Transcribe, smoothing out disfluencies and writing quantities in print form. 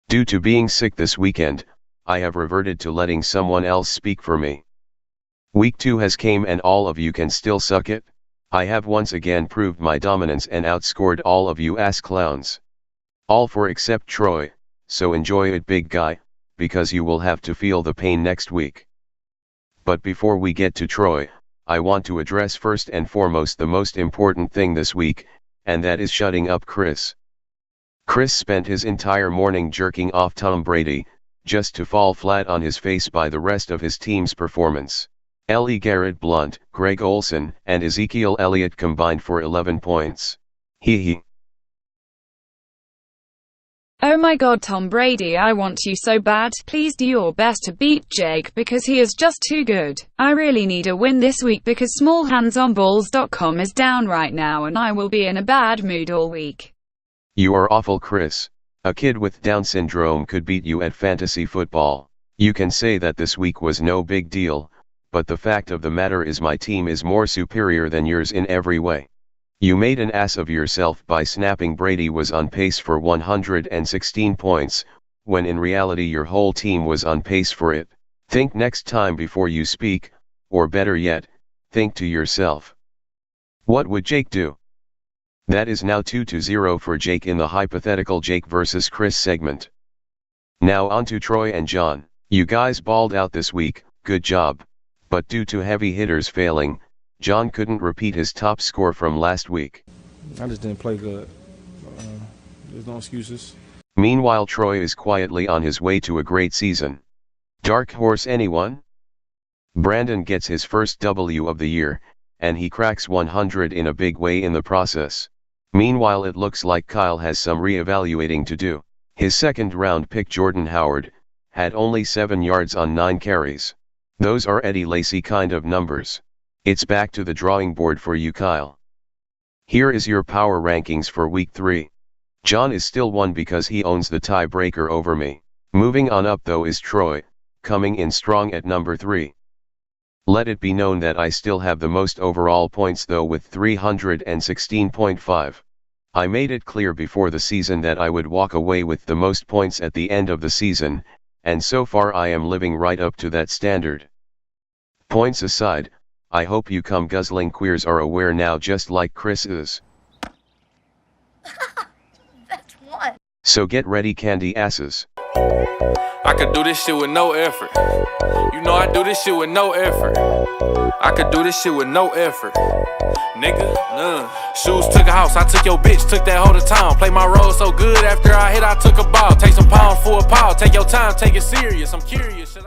Due to being sick this weekend, I have reverted to letting someone else speak for me. Week 2 has came and all of you can still suck it. I have once again proved my dominance and outscored all of you ass clowns. All four except Troy, so enjoy it big guy, because you will have to feel the pain next week. But before we get to Troy, I want to address first and foremost the most important thing this week, and that is shutting up Chris. Chris spent his entire morning jerking off Tom Brady, just to fall flat on his face by the rest of his team's performance. LeGarrette Blount, Greg Olsen, and Ezekiel Elliott combined for 11 points. Hee. Oh my god, Tom Brady, I want you so bad. Please do your best to beat Jake because he is just too good. I really need a win this week because smallhandsonballs.com is down right now and I will be in a bad mood all week. You are awful, Chris. A kid with Down syndrome could beat you at fantasy football. You can say that this week was no big deal, but the fact of the matter is my team is more superior than yours in every way. You made an ass of yourself by snapping Brady was on pace for 116 points, when in reality your whole team was on pace for it. Think next time before you speak, or better yet, think to yourself. What would Jake do? That is now 2-0 for Jake in the hypothetical Jake versus Chris segment. Now on to Troy and John. You guys balled out this week, good job. But due to heavy hitters failing, John couldn't repeat his top score from last week. I just didn't play good. There's no excuses. Meanwhile, Troy is quietly on his way to a great season. Dark horse anyone? Brandon gets his first W of the year, and he cracks 100 in a big way in the process. Meanwhile, it looks like Kyle has some re-evaluating to do. His second-round pick Jordan Howard had only 7 yards on 9 carries. Those are Eddie Lacy kind of numbers. It's back to the drawing board for you, Kyle. Here is your power rankings for week 3. John is still 1 because he owns the tiebreaker over me. Moving on up though is Troy, coming in strong at number 3. Let it be known that I still have the most overall points though with 316.5. I made it clear before the season that I would walk away with the most points at the end of the season, and so far I am living right up to that standard. Points aside, I hope you cum guzzling queers are aware now just like Chris is. That's one. So get ready, candy asses. I could do this shit with no effort. You know I do this shit with no effort. I could do this shit with no effort. Nigga, none. Shoes took a house, I took your bitch, took that hoe to town. Play my role so good after I hit, I took a ball. Take some pounds for a pile. Take your time, take it serious. I'm curious.